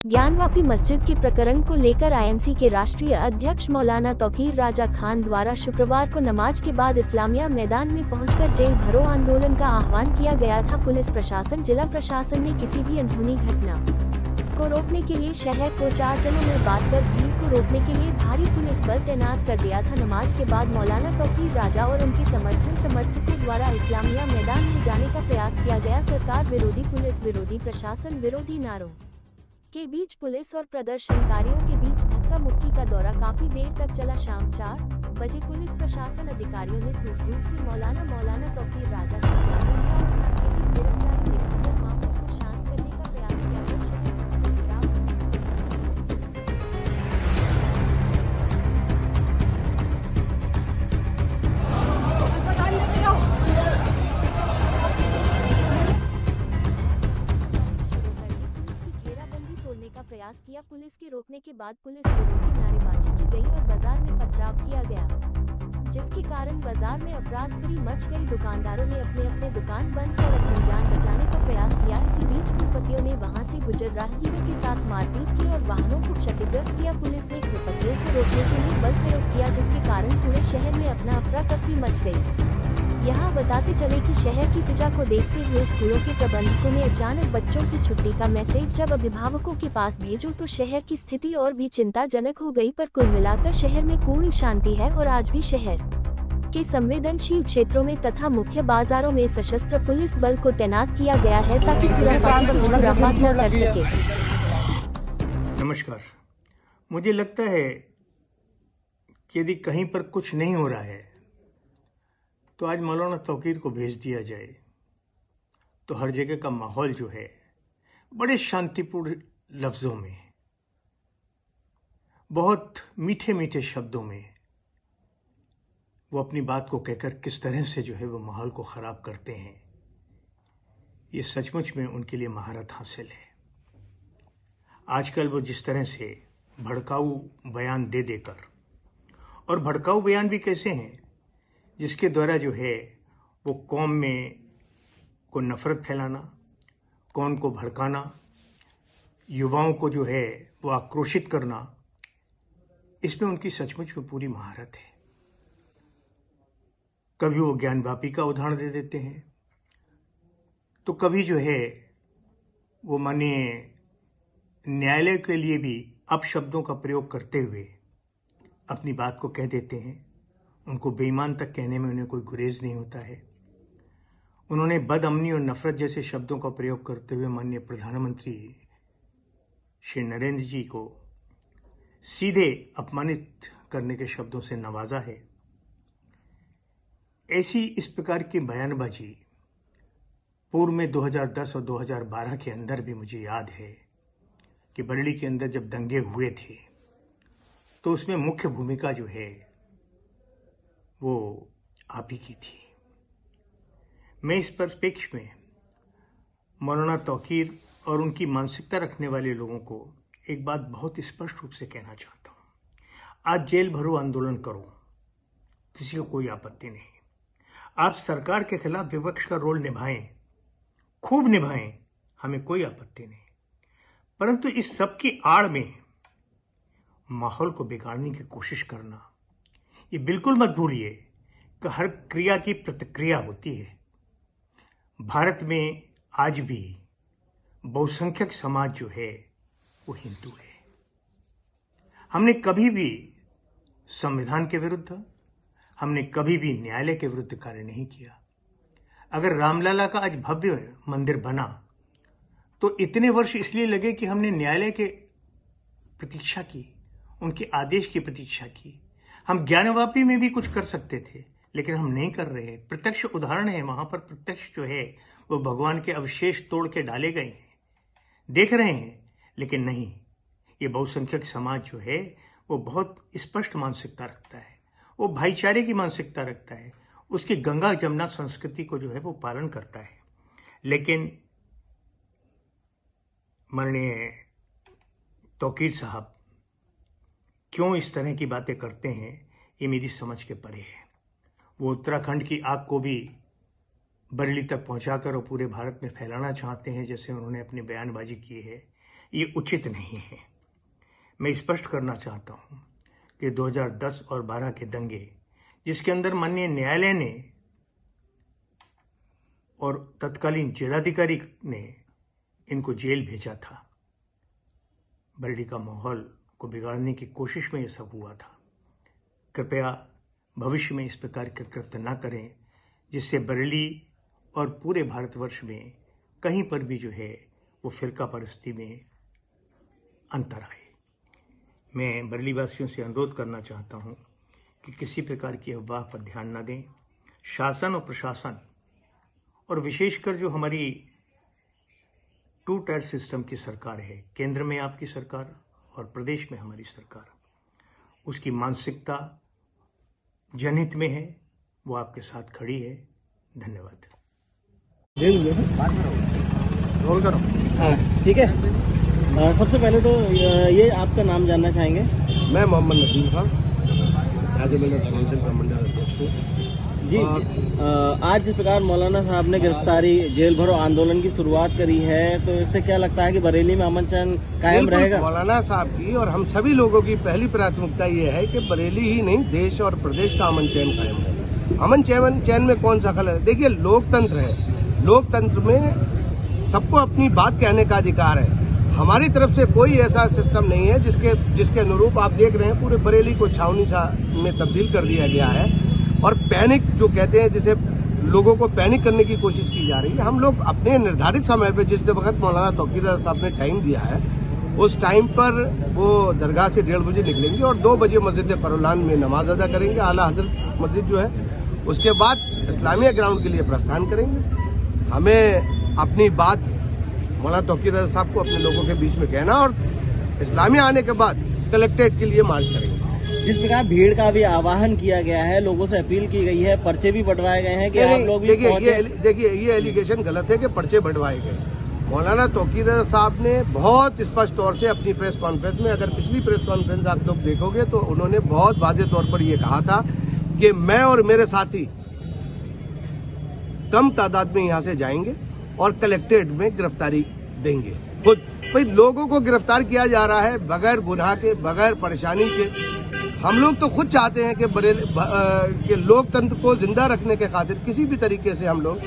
ज्ञानवापी मस्जिद के प्रकरण को लेकर आईएमसी के राष्ट्रीय अध्यक्ष मौलाना तौकीर राजा खान द्वारा शुक्रवार को नमाज के बाद इस्लामिया मैदान में पहुंचकर जेल भरो आंदोलन का आह्वान किया गया था। पुलिस प्रशासन, जिला प्रशासन ने किसी भी अनहोनी घटना को रोकने के लिए शहर को 4 चरणों में बांटकर भीड़ को रोकने के लिए भारी पुलिस बल तैनात कर दिया था। नमाज के बाद मौलाना तौकीर राजा और उनके समर्थकों द्वारा इस्लामिया मैदान में जाने का प्रयास किया गया। सरकार विरोधी, पुलिस विरोधी, प्रशासन विरोधी नारों के बीच पुलिस और प्रदर्शनकारियों के बीच धक्का मुक्की का दौरा काफी देर तक चला। शाम 4 बजे पुलिस प्रशासन अधिकारियों ने सूझबूझ से मौलाना तौकीर राजा से और सांकेतिक गिरफ्तारी दिखाकर मामले को शांत करने का प्रयास किया। का प्रयास किया। पुलिस के रोकने के बाद पुलिस विरोधी नारेबाजी की गई और बाजार में पथराव किया गया, जिसके कारण बाजार में अफरा-तफरी मच गई। दुकानदारों ने अपने दुकान बंद कर अपनी जान बचाने का प्रयास किया। इसी बीच कुलपतियों ने वहां से गुजर राहगीरों के साथ मारपीट की और वाहनों को क्षतिग्रस्त किया। पुलिस ने कुलपतियों को रोकने के लिए बल प्रयोग किया, जिसके कारण पूरे शहर में अफरा-तफरी मच गई। यहाँ बताते चले कि शहर की फिजा को देखते हुए स्कूलों के प्रबंधकों ने अचानक बच्चों की छुट्टी का मैसेज जब अभिभावकों के पास भेजो तो शहर की स्थिति और भी चिंताजनक हो गई। पर कुल मिलाकर शहर में पूर्ण शांति है और आज भी शहर के संवेदनशील क्षेत्रों में तथा मुख्य बाजारों में सशस्त्र पुलिस बल को तैनात किया गया है ताकि खुराफाती कुछ खुराफात न कर सके। नमस्कार। मुझे लगता है कि यदि कहीं पर कुछ नहीं हो रहा है तो आज मौलाना तौकीर को भेज दिया जाए तो हर जगह का माहौल जो है बड़े शांतिपूर्ण लफ्जों में, बहुत मीठे मीठे शब्दों में वो अपनी बात को कहकर किस तरह से जो है वो माहौल को खराब करते हैं, ये सचमुच में उनके लिए महारत हासिल है। आजकल वो जिस तरह से भड़काऊ बयान दे देकर, और भड़काऊ बयान भी कैसे हैं जिसके द्वारा जो है वो कौम में को नफरत फैलाना, कौम को भड़काना, युवाओं को जो है वो आक्रोशित करना, इसमें उनकी सचमुच में पूरी महारत है। कभी वो ज्ञानवापी का उदाहरण दे देते हैं तो कभी जो है वो माने न्यायालय के लिए भी अपशब्दों का प्रयोग करते हुए अपनी बात को कह देते हैं। उनको बेईमान तक कहने में उन्हें कोई गुरेज नहीं होता है। उन्होंने बदअमनी और नफरत जैसे शब्दों का प्रयोग करते हुए माननीय प्रधानमंत्री श्री नरेंद्र जी को सीधे अपमानित करने के शब्दों से नवाजा है। ऐसी इस प्रकार की बयानबाजी पूर्व में 2010 और 2012 के अंदर भी मुझे याद है कि बरेली के अंदर जब दंगे हुए थे तो उसमें मुख्य भूमिका जो है वो आप ही की थी। मैं इस परिप्रेक्ष्य में मौलाना तौकीर और उनकी मानसिकता रखने वाले लोगों को एक बात बहुत स्पष्ट रूप से कहना चाहता हूँ। आज जेल भरो आंदोलन करो, किसी को कोई आपत्ति नहीं। आप सरकार के खिलाफ विपक्ष का रोल निभाएं, खूब निभाएं, हमें कोई आपत्ति नहीं। परंतु इस सब की आड़ में माहौल को बिगाड़ने की कोशिश करना, ये बिल्कुल मत भूलिए कि हर क्रिया की प्रतिक्रिया होती है। भारत में आज भी बहुसंख्यक समाज जो है वो हिंदू है। हमने कभी भी संविधान के विरुद्ध, हमने कभी भी न्यायालय के विरुद्ध कार्य नहीं किया। अगर रामलला का आज भव्य मंदिर बना तो इतने वर्ष इसलिए लगे कि हमने न्यायालय के प्रतीक्षा की, उनके आदेश की प्रतीक्षा की। हम ज्ञानवापी में भी कुछ कर सकते थे, लेकिन हम नहीं कर रहे। प्रत्यक्ष उदाहरण है, वहां पर प्रत्यक्ष जो है वो भगवान के अवशेष तोड़ के डाले गए हैं, देख रहे हैं। लेकिन नहीं, ये बहुसंख्यक समाज जो है वो बहुत स्पष्ट मानसिकता रखता है, वो भाईचारे की मानसिकता रखता है, उसकी गंगा जमुना संस्कृति को जो है वो पालन करता है। लेकिन माननीय तौकीर साहब क्यों इस तरह की बातें करते हैं, ये मेरी समझ के परे है। वो उत्तराखंड की आग को भी बरेली तक पहुंचाकर और पूरे भारत में फैलाना चाहते हैं, जैसे उन्होंने अपनी बयानबाजी की है। ये उचित नहीं है। मैं स्पष्ट करना चाहता हूं कि 2010 और 12 के दंगे, जिसके अंदर माननीय न्यायालय ने और तत्कालीन जिलाधिकारी ने इनको जेल भेजा था, बरेली का माहौल को बिगाड़ने की कोशिश में ये सब हुआ था। कृपया भविष्य में इस प्रकार के कृत्य न करें, जिससे बरेली और पूरे भारतवर्ष में कहीं पर भी जो है वो फिरका परस्ती में अंतर आए। मैं बरेली वासियों से अनुरोध करना चाहता हूं कि किसी प्रकार की अफवाह पर ध्यान न दें। शासन और प्रशासन और विशेषकर जो हमारी टू टायर सिस्टम की सरकार है, केंद्र में आपकी सरकार और प्रदेश में हमारी सरकार, उसकी मानसिकता जनहित में है, वो आपके साथ खड़ी है। धन्यवाद। रोल करो। हाँ, ठीक है। सबसे पहले तो ये आपका नाम जानना चाहेंगे। मैं मोहम्मद नदीम खान, काउंसिल का मंडल अध्यक्ष हूँ। जी, आज जिस प्रकार मौलाना साहब ने गिरफ्तारी जेल भरो आंदोलन की शुरुआत करी है, तो इससे क्या लगता है कि बरेली में अमन चैन कायम रहेगा? मौलाना साहब की और हम सभी लोगों की पहली प्राथमिकता ये है कि बरेली ही नहीं, देश और प्रदेश का अमन चैन कायम रहे। अमन चैन में कौन सा खलल है? देखिए, लोकतंत्र है, लोकतंत्र में सबको अपनी बात कहने का अधिकार है। हमारी तरफ से कोई ऐसा सिस्टम नहीं है जिसके अनुरूप आप देख रहे हैं पूरे बरेली को छावनी में तब्दील कर दिया गया है और पैनिक जो कहते हैं, जिसे लोगों को पैनिक करने की कोशिश की जा रही है। हम लोग अपने निर्धारित समय पे, जिस वक्त मौलाना तौकीर साहब ने टाइम दिया है, उस टाइम पर वो दरगाह से 1:30 बजे निकलेंगे और 2 बजे मस्जिद फरुलान में नमाज अदा करेंगे, आला हजरत मस्जिद जो है। उसके बाद इस्लामिया ग्राउंड के लिए प्रस्थान करेंगे। हमें अपनी बात मौलाना तौकीर साहब को अपने लोगों के बीच में कहना और इस्लामिया आने के बाद कलेक्ट्रेट के लिए मार्च करेंगे। जिस प्रकार भीड़ का भी आह्वान किया गया है, लोगों से अपील की गई है, पर्चे भी बंटवाए गए हैं कि आप लोग भी देखिए, ये एलिगेशन गलत है कि पर्चे बंटवाए गए। मौलाना तौकीर साहब ने बहुत स्पष्ट तौर से अपनी प्रेस कॉन्फ्रेंस में, अगर पिछली प्रेस कॉन्फ्रेंस आप लोग देखोगे तो उन्होंने बहुत वाज़ेह तौर पर यह कहा था कि मैं और मेरे साथी कम तादाद में यहाँ से जाएंगे और कलेक्ट्रेट में गिरफ्तारी देंगे। खुद भाई लोगों को गिरफ्तार किया जा रहा है बगैर गुनाह के, बगैर परेशानी के। हम लोग तो खुद चाहते हैं कि लोकतंत्र को जिंदा रखने के खातिर किसी भी तरीके से हम लोग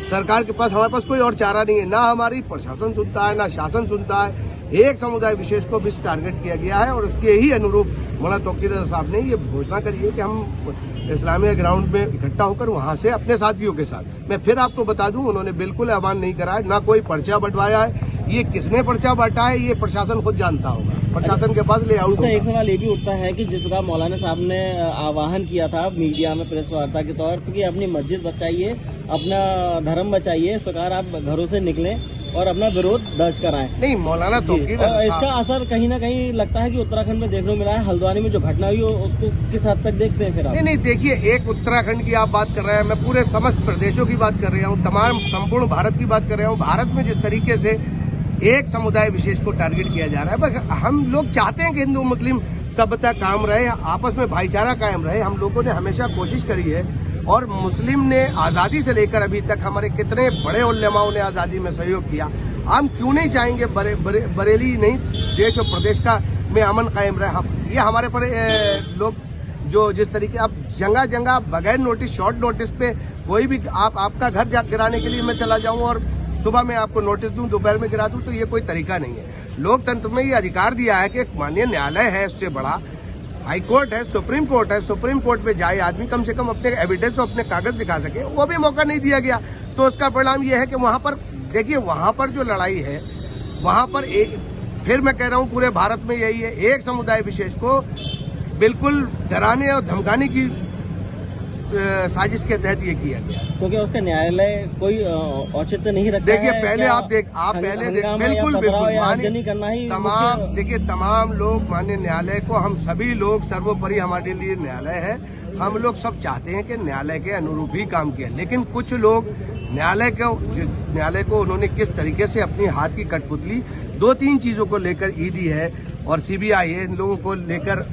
सरकार के पास, हमारे पास कोई और चारा नहीं है। ना हमारी प्रशासन सुनता है, ना शासन सुनता है। एक समुदाय विशेष को भी टारगेट किया गया है और उसके ही अनुरूप मौलाना तौकीर साहब ने ये घोषणा करी है कि हम इस्लामिया ग्राउंड में इकट्ठा होकर वहां से अपने साथियों के साथ। मैं फिर आपको बता दूं, उन्होंने बिल्कुल आह्वान नहीं करा है, ना कोई पर्चा बंटवाया है। ये किसने पर्चा बांटा है ये प्रशासन खुद जानता होगा, प्रशासन के पास ले आउट। एक सवाल ये भी उठता है कि जिस प्रकार मौलाना साहब ने आह्वान किया था मीडिया में प्रेस वार्ता के तौर पर कि अपनी मस्जिद बचाइए, अपना धर्म बचाइए, इस प्रकार आप घरों से निकलें और अपना विरोध दर्ज कराएं। नहीं, मौलाना तौकीर इसका असर कहीं ना कहीं लगता है कि उत्तराखंड में देखने को मिला है। हल्द्वानी में जो घटना हुई उसको किस हद तक देखते हैं फिर आप? नहीं, देखिए, एक उत्तराखंड की आप बात कर रहे हैं, मैं पूरे समस्त प्रदेशों की बात कर रहा हूँ, तमाम संपूर्ण भारत की बात कर रहा हूँ। भारत में जिस तरीके से एक समुदाय विशेष को टारगेट किया जा रहा है, बस हम लोग चाहते हैं कि हिंदू मुस्लिम सभ्यता कायम रहे, आपस में भाईचारा कायम रहे। हम लोगों ने हमेशा कोशिश करी है और मुस्लिम ने आज़ादी से लेकर अभी तक हमारे कितने बड़े उलेमाओं ने आज़ादी में सहयोग किया। हम क्यों नहीं चाहेंगे बरेली नहीं, देश और प्रदेश का में अमन कायम रहे। ये हमारे पर लोग जो जिस तरीके अब जगह बगैर नोटिस, शॉर्ट नोटिस पे कोई भी आपका घर गिराने के लिए मैं चला जाऊं और सुबह में आपको नोटिस दूं, दोपहर में गिरा दूं, तो ये कोई तरीका नहीं है। लोकतंत्र में ये अधिकार दिया है कि एक माननीय न्यायालय है, उससे बड़ा हाई कोर्ट है, सुप्रीम कोर्ट है। सुप्रीम कोर्ट में जाए आदमी, कम से कम अपने एविडेंस और अपने कागज दिखा सके, वो भी मौका नहीं दिया गया। तो उसका परिणाम ये है कि वहां पर देखिए, वहां पर जो लड़ाई है, वहां पर फिर मैं कह रहा हूं पूरे भारत में यही है, एक समुदाय विशेष को बिल्कुल डराने और धमकाने की साजिश के तहत ये किया गया। तो क्या उसका न्यायालय कोई औचित्य नहीं रखता? देखिए, बिल्कुल तमाम लोग माननीय न्यायालय को, हम सभी लोग सर्वोपरि हमारे लिए न्यायालय है। हम लोग सब चाहते हैं कि न्यायालय के अनुरूप ही काम किया, लेकिन कुछ लोग न्यायालय को उन्होंने किस तरीके से अपनी हाथ की कठपुतली 2-3 चीजों को लेकर ईडी है और सीबीआई है, इन लोगों को लेकर